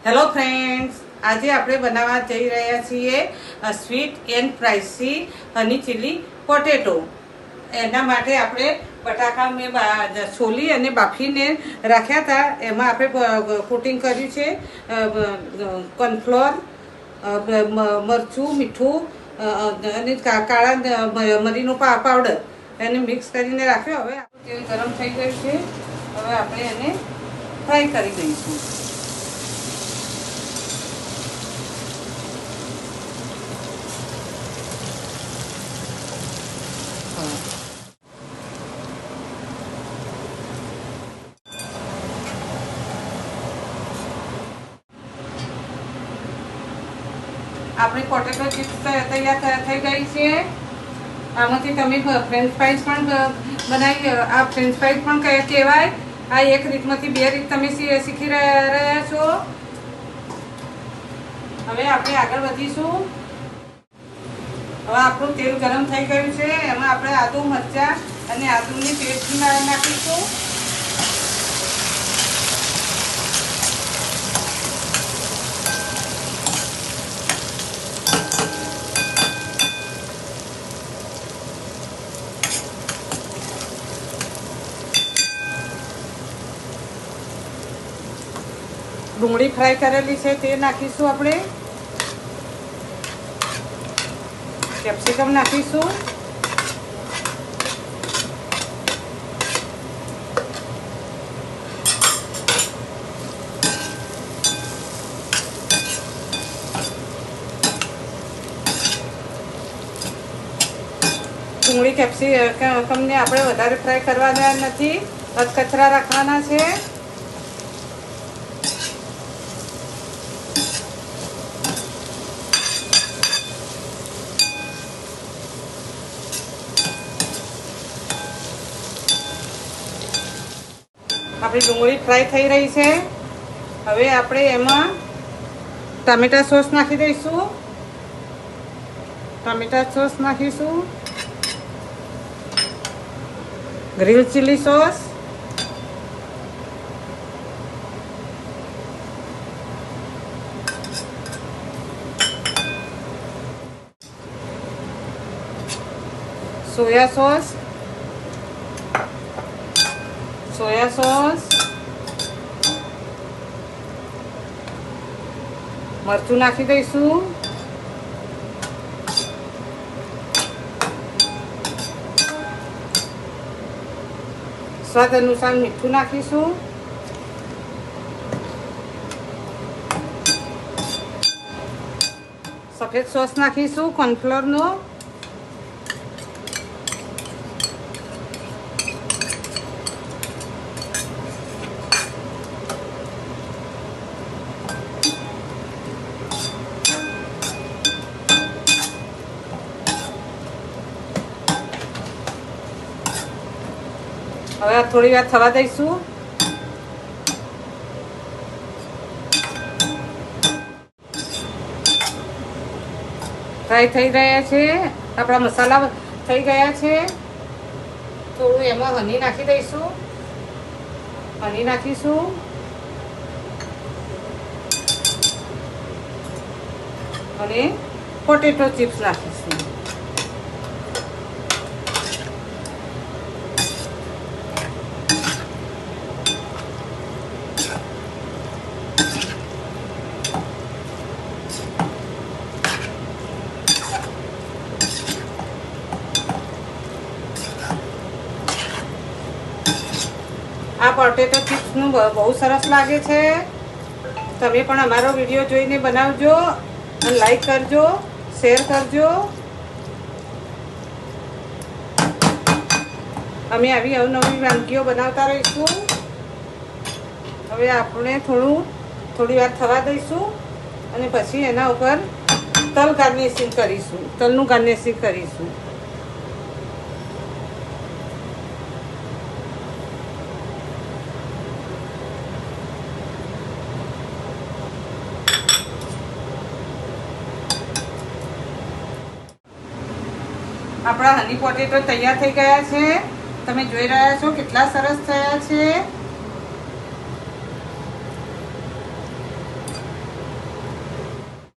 Hello friends, આજે આપણે બનાવવા જઈ રહ્યા છીએ sweet and spicy honey chilli potato. એના માટે આપણે બટાકા મેં છોલી અને બાફીને રાખ્યા હતા. એમાં આપણે કોટિંગ કર્યું છે કોર્નફ્લોર, મરચું, મીઠું અને કાળા મરીનો પાવડર એને મિક્સ કરીને રાખ્યો. હવે તેલ ગરમ થઈ ગયું છે. હવે આપણે એને ફ્રાય કરી દઈશું. આપણી પોટેટો ચિપ્સ તૈયાર થઈ ગઈ છે. આમાંથી તમે ફ્રેન્ચ ફ્રાઈઝ પણ બનાવી, આ ફ્રેન્ચ ફ્રાઈઝ પણ કહેવાય. આ એક રીતમાંથી બે રીત તમે શીખી રહ્યા છો. હવે આપણે આગળ વધીશું. હવે આપણું તેલ ગરમ થઈ ગયું છે. એમાં આપણે આદુ, મરચાં અને આદુની પેસ્ટ નાખીશું. ડુંગળી ફ્રાય કરેલી છે તે નાખીશું. આપણે કેપ્સિકમ નાખીશું. ડુંગળી કેપ્સિકમને આપણે વધારે ફ્રાય કરવાના નથી, કચરા રાખવાના છે. આપણી ડુંગળી ફ્રાય થઈ રહી છે. હવે આપણે એમાં ટામેટા સોસ નાખી દઈશું. ટામેટા સોસ નાખીશું. Green chilli sauce, soya sauce, મરચું નાખી દઈશું. સ્વાદ અનુસાર મીઠું નાખીશું. સફેદ સોસ નાખીશું કોર્નફ્લોરનો. હવે થોડી વાર થવા દઈશું. ફ્રાય થઈ રહ્યા છે. આપણા મસાલા થઈ ગયા છે. થોડું એમાં હની નાખી દઈશું. હની નાખીશું. અને પોટેટો ચિપ્સ નાખીશું. આ પોટેટો ચિપ્સનું બહુ સરસ લાગે છે. તમે પણ અમારો વિડીયો જોઈને બનાવજો અને લાઈક કરજો, શેર કરજો. અમે આવી અવનવી વાનગીઓ બનાવતા રહીશું. હવે આપણે થોડી વાર થવા દઈશું અને પછી એના ઉપર તલનું ગાર્નિશિંગ કરીશું. આપણા હની પોટેટો તૈયાર થઈ ગયા છે. તમે જોઈ રહ્યા છો કેટલા સરસ થયા છે.